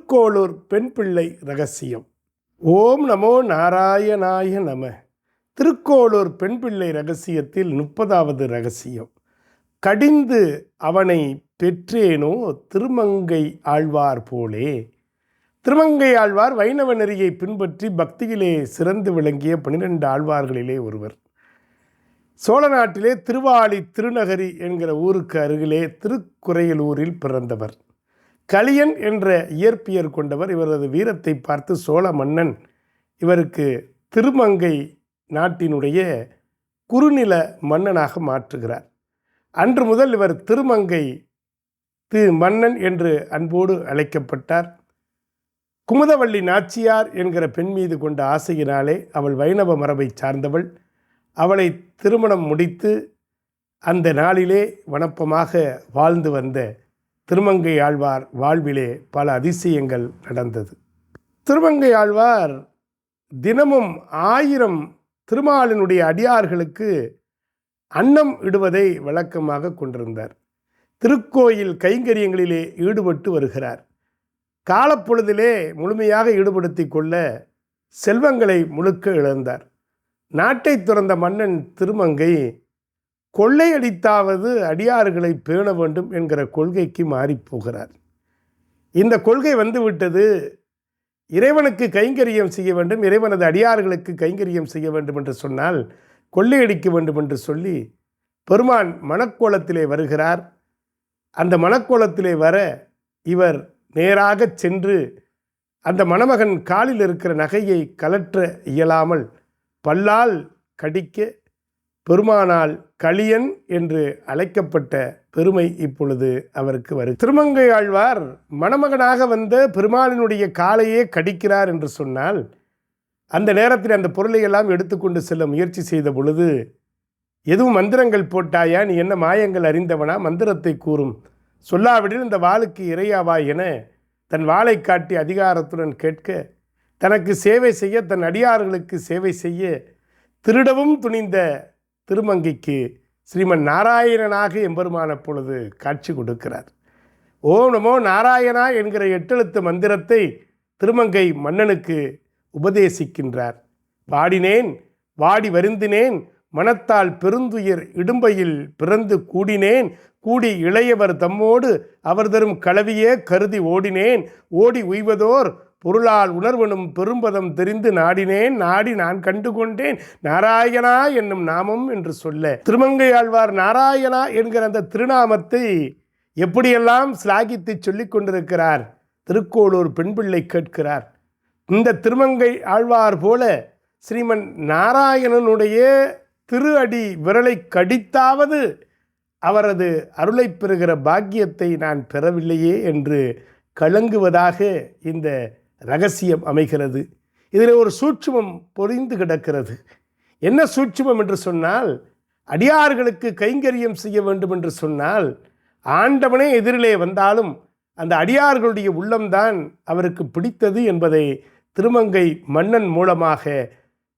திருக்கோளூர் பெண் பிள்ளை ரகசியம். ஓம் நமோ நாராயணாய நம. திருக்கோளூர் பெண் பிள்ளை ரகசியத்தில் 30வது ரகசியம். கடிந்து அவனை பெற்றேனோ திருமங்கை ஆழ்வார் போலே. திருமங்கை ஆழ்வார் வைணவ நெறியை பின்பற்றி பக்தியிலே சிறந்து விளங்கிய 12 ஆழ்வார்களிலே ஒருவர். சோழ நாட்டிலே திருவாலி திருநகரி என்கிற ஊருக்கு அருகிலே திருக்குறையலூரில் பிறந்தவர். கலியன் என்ற இயற்பியர் கொண்டவர். இவரது வீரத்தை பார்த்து சோழ மன்னன் இவருக்கு திருமங்கை நாட்டினுடைய குறுநில மன்னனாக மாற்றுகிறார். அன்று முதல் இவர் திருமங்கை மன்னன் என்று அன்போடு அழைக்கப்பட்டார். குமுதவள்ளி நாச்சியார் என்கிற பெண் மீது கொண்ட ஆசையினாலே அவள் வைணவ மரபை சார்ந்தவள். அவளை திருமணம் முடித்து அந்த நாளிலே வனப்பமாக வாழ்ந்து வந்த திருமங்கை ஆழ்வார் வாழ்விலே பல அதிசயங்கள் நடந்தது. திருமங்கை ஆழ்வார் தினமும் 1000 திருமாலினுடைய அடியார்களுக்கு அன்னம் இடுவதை வழக்கமாக கொண்டிருந்தார். திருக்கோயில் கைங்கரியங்களிலே ஈடுபட்டு வருகிறார். காலப்பொழுதிலே முழுமையாக ஈடுபடுத்தி கொள்ள செல்வங்களை முழுக்க இழந்தார். நாட்டை துறந்த மன்னன் திருமங்கை கொள்ளையடித்தாவது அடியார்களை பேண வேண்டும் என்கிற கொள்கைக்கு மாறிப்போகிறார். இந்த கொள்கை வந்துவிட்டது. இறைவனுக்கு கைங்கரியம் செய்ய வேண்டும், இறைவனது அடியார்களுக்கு கைங்கரியம் செய்ய வேண்டும் என்று சொன்னால் கொள்ளையடிக்க வேண்டும் என்று சொல்லி பெருமான் மணக்கோலத்திலே வருகிறார். அந்த மணக்கோலத்திலே வர இவர் நேராக சென்று அந்த மணமகன் காலில் இருக்கிற நகையை கலற்ற இயலாமல் பல்லால் கடிக்க பெருமானால் கலியன் என்று அழைக்கப்பட்ட பெருமை இப்பொழுது அவருக்கு வரும். திருமங்கை ஆழ்வார் மணமகனாக வந்த பெருமாளினுடைய காலையே கடிக்கிறார் என்று சொன்னால் அந்த நேரத்தில் அந்த பொருளை எல்லாம் எடுத்துக்கொண்டு செல்ல முயற்சி செய்த பொழுது, எதுவும் மந்திரங்கள் போட்டாயா, நீ என்ன மாயங்கள் அறிந்தவனா, மந்திரத்தை கூறும், சொல்லாவிடில் இந்த வாளுக்கு இறையாவா என தன் வாளை காட்டி அதிகாரத்துடன் கேட்க, தனக்கு சேவை செய்ய, தன் அடியார்களுக்கு சேவை செய்ய திருடவும் துணிந்த திருமங்கைக்கு ஸ்ரீமன் நாராயணனாக எம்பெருமான பொழுது காட்சி கொடுக்கிறார். ஓம் நமோ நாராயணா என்கிற 8 எழுத்து மந்திரத்தை திருமங்கை மன்னனுக்கு உபதேசிக்கின்றார். பாடினேன் வாடி வருந்தினேன் மனத்தால் பெருந்துயிர் இடும்பையில் பிறந்து கூடினேன், கூடி இளையவர் தம்மோடு அவர் தரும் களவியே கருதி ஓடினேன், ஓடி உய்வதோர் பொருளால் உணர்வனும் பெரும்பதம் தெரிந்து நாடினேன், நாடி நான் கண்டு கொண்டேன் நாராயணா என்னும் நாமம் என்று சொல்ல திருமங்கை ஆழ்வார் நாராயணா என்கிற அந்த திருநாமத்தை எப்படியெல்லாம் சிலாகித்து சொல்லிக் கொண்டிருக்கிறார். திருக்கோளூர் பெண் பிள்ளை கேட்கிறார். இந்த திருமங்கை ஆழ்வார் போல ஸ்ரீமன் நாராயணனுடைய திரு அடி விரலை கடித்தாவது அவரது அருளை பெறுகிற பாக்கியத்தை நான் பெறவில்லையே என்று கலங்குவதாக இந்த ரகசியம் அமைகிறது. இதில் ஒரு சூட்சுமம் பொறிந்து கிடக்கிறது. என்ன சூட்சுமம் என்று சொன்னால், அடியார்களுக்கு கைங்கரியம் செய்ய வேண்டும் என்று சொன்னால் ஆண்டவனே எதிரிலே வந்தாலும் அந்த அடியார்களுடைய உள்ளம்தான் அவருக்கு பிடித்தது என்பதை திருமங்கை மன்னன் மூலமாக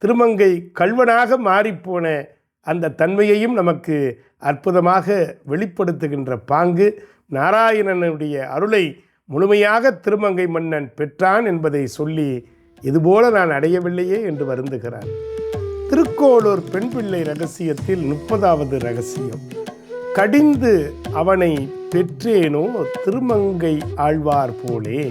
திருமங்கை கல்வனாக மாறிப்போன அந்த தன்மையையும் நமக்கு அற்புதமாக வெளிப்படுத்துகின்ற பாங்கு நாராயணனுடைய அருளை முழுமையாக திருமங்கை மன்னன் பெற்றான் என்பதை சொல்லி இதுபோல நான் அடையவில்லையே என்று வருந்துகிறார். திருக்கோளூர் பெண் பிள்ளை ரகசியத்தில் 30வது ரகசியம். கடிந்து அவனை பெற்றேனோ திருமங்கை ஆழ்வார் போலே.